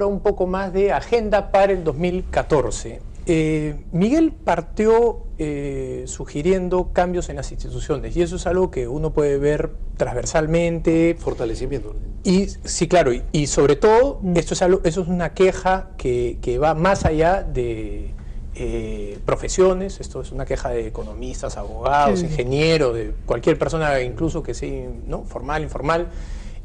ahora un poco más de agenda para el 2014. Miguel partió sugiriendo cambios en las instituciones, y eso es algo que uno puede ver transversalmente. Fortalecimiento. Y sí, claro, y sobre todo, eso es una queja que va más allá de profesiones. Esto es una queja de economistas, abogados, ingenieros, de cualquier persona, incluso que sea, ¿no?, formal, informal.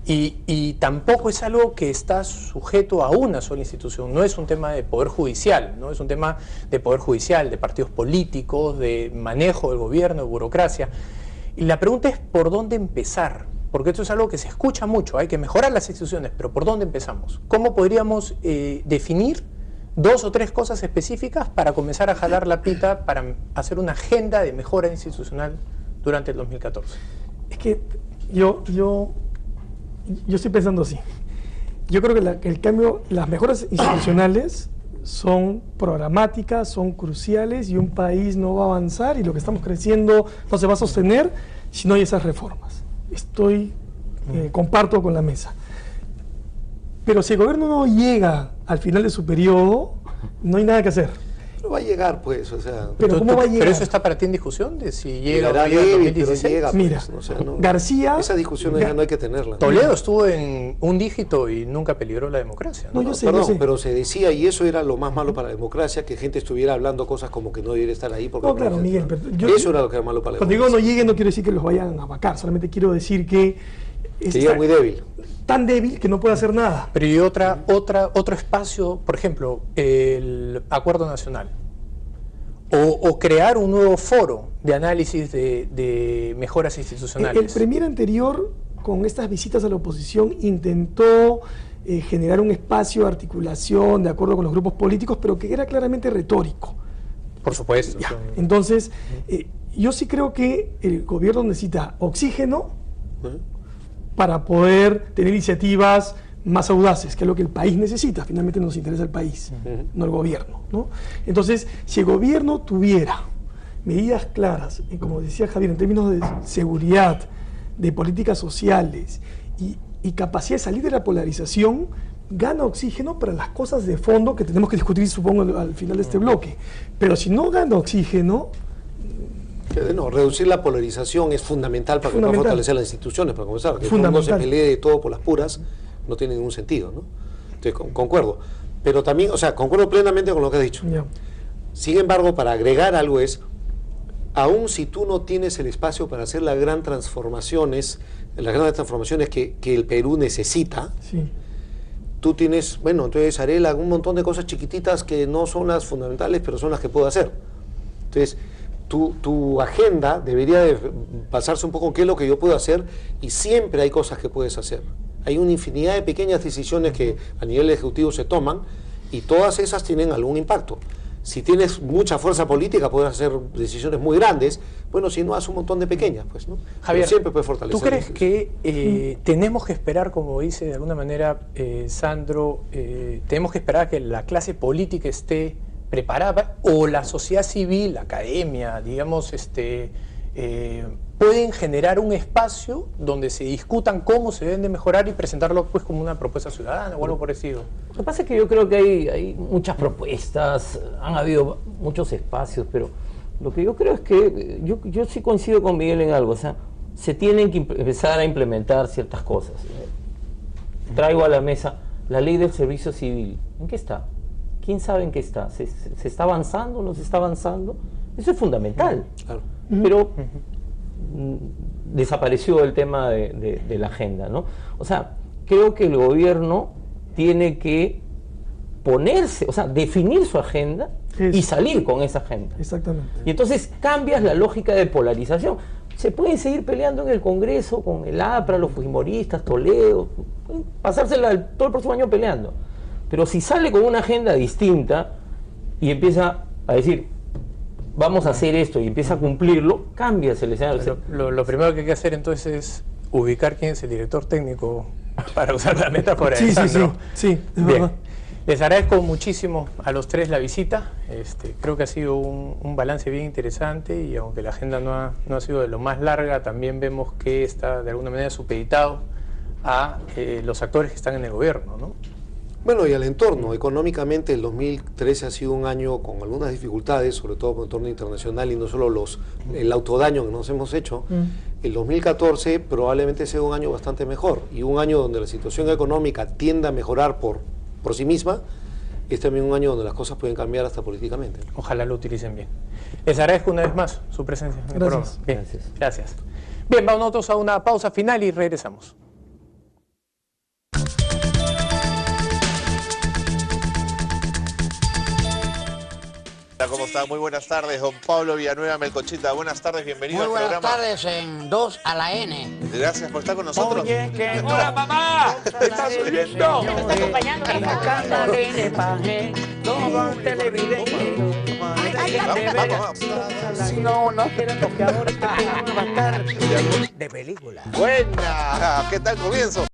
Y tampoco es algo que está sujeto a una sola institución. No es un tema de poder judicial, no es un tema de poder judicial, de partidos políticos, de manejo del gobierno, de burocracia. Y la pregunta es por dónde empezar, porque esto es algo que se escucha mucho. Hay que mejorar las instituciones, pero ¿por dónde empezamos? ¿Cómo podríamos definir 2 o 3 cosas específicas para comenzar a jalar la pita, para hacer una agenda de mejora institucional durante el 2014? Es que yo estoy pensando así. Yo creo que el cambio, las mejoras institucionales son programáticas, son cruciales, y un país no va a avanzar y lo que estamos creciendo no se va a sostener si no hay esas reformas. Comparto con la mesa. Pero si el gobierno no llega al final de su periodo, no hay nada que hacer. No va a llegar, pues, o sea... ¿Pero cómo va a llegar? ¿Pero eso está para ti en discusión? De si llega o no llega llega en débil, 2016. pero llega, pues, mira, o sea, no, García... Esa discusión ya no hay que tenerla. Toledo estuvo en un dígito y nunca peligró la democracia, ¿no? No, yo sé, Perdón, pero se decía, y eso era lo más malo para la democracia, que gente estuviera hablando cosas como que no debería estar ahí. Porque No, claro, Miguel, pero eso era lo que era malo para la cuando democracia. digo no lleguen, no quiero decir que los vayan a vacar, solamente quiero decir que... Que llega muy débil. Tan débil que no puede hacer nada. Pero y otro espacio, por ejemplo, el Acuerdo Nacional, o crear un nuevo foro de análisis de mejoras institucionales. El premier anterior, con estas visitas a la oposición, intentó generar un espacio de articulación de acuerdo con los grupos políticos, pero que era claramente retórico. Por supuesto. Ya. Entonces, yo sí creo que el gobierno necesita oxígeno para poder tener iniciativas más audaces, que es lo que el país necesita. Finalmente nos interesa el país, no el gobierno, ¿no? Entonces, si el gobierno tuviera medidas claras, como decía Javier, en términos de seguridad, de políticas sociales y capacidad de salir de la polarización, gana oxígeno para las cosas de fondo que tenemos que discutir, supongo, al final de este bloque. Pero si no gana oxígeno... No, reducir la polarización es fundamental para que pueda fortalecer las instituciones, para comenzar. Que uno se pelee de todo por las puras no tiene ningún sentido, ¿no? Entonces, concuerdo. Pero también, o sea, concuerdo plenamente con lo que has dicho. Yeah. Sin embargo, para agregar algo es, aun si tú no tienes el espacio para hacer las grandes transformaciones que el Perú necesita, tú tienes, bueno, entonces haré un montón de cosas chiquititas que no son las fundamentales, pero son las que puedo hacer. Entonces, tu agenda debería de basarse un poco en qué es lo que yo puedo hacer, y siempre hay cosas que puedes hacer. Hay una infinidad de pequeñas decisiones que a nivel ejecutivo se toman, y todas esas tienen algún impacto. Si tienes mucha fuerza política, puedes hacer decisiones muy grandes. Bueno, si no, haz un montón de pequeñas, pues, ¿no? Javier, pero siempre puedes fortalecer. ¿Tú crees que tenemos que esperar, como dice de alguna manera Sandro, tenemos que esperar a que la clase política esté preparada, o la sociedad civil, la academia, digamos, pueden generar un espacio donde se discutan cómo se deben de mejorar y presentarlo, pues, como una propuesta ciudadana o algo parecido? Lo que pasa es que yo creo que hay muchas propuestas, han habido muchos espacios, pero lo que yo creo es que yo sí coincido con Miguel en algo. O sea, se tienen que empezar a implementar ciertas cosas. Traigo a la mesa la ley del servicio civil. ¿En qué está? ¿Quién sabe en qué está? ¿Se está avanzando? ¿No se está avanzando? Eso es fundamental. Claro. Pero desapareció el tema de la agenda, ¿no? O sea, creo que el gobierno tiene que ponerse, o sea, definir su agenda y salir con esa agenda. Exactamente. Y entonces cambias la lógica de polarización. Se pueden seguir peleando en el Congreso con el APRA, los fujimoristas, Toledo, pasársela todo el próximo año peleando. Pero si sale con una agenda distinta y empieza a decir, vamos a hacer esto, y empieza a cumplirlo, cambias el escenario. Lo primero que hay que hacer entonces es ubicar quién es el director técnico, para usar la metáfora de Sandro. Sí, es Bien. verdad. Les agradezco muchísimo a los tres la visita. Creo que ha sido un balance bien interesante, y aunque la agenda no ha sido de lo más larga, también vemos que está de alguna manera supeditado a los actores que están en el gobierno, ¿no? Bueno, y al entorno. Económicamente el 2013 ha sido un año con algunas dificultades, sobre todo por el entorno internacional y no solo el autodaño que nos hemos hecho. El 2014 probablemente sea un año bastante mejor y un año donde la situación económica tienda a mejorar por sí misma. Es también un año donde las cosas pueden cambiar hasta políticamente. Ojalá lo utilicen bien. Les agradezco una vez más su presencia en el programa. Bien, gracias. Bien, vamos nosotros a una pausa final y regresamos. Hola, ¿cómo está? Muy buenas tardes, don Pablo Villanueva Melcochita. Buenas tardes, bienvenido al programa. Muy buenas tardes en 2 a la N. Gracias por estar con nosotros. Oye, que ¡hola, mamá! ¿Me estás oyendo? ¿Me estás acompañando? En la casa de paje, todo televidente. Vamos. Si no quieren los que ahora va a estar de película. Buena. ¿Qué tal comienzo?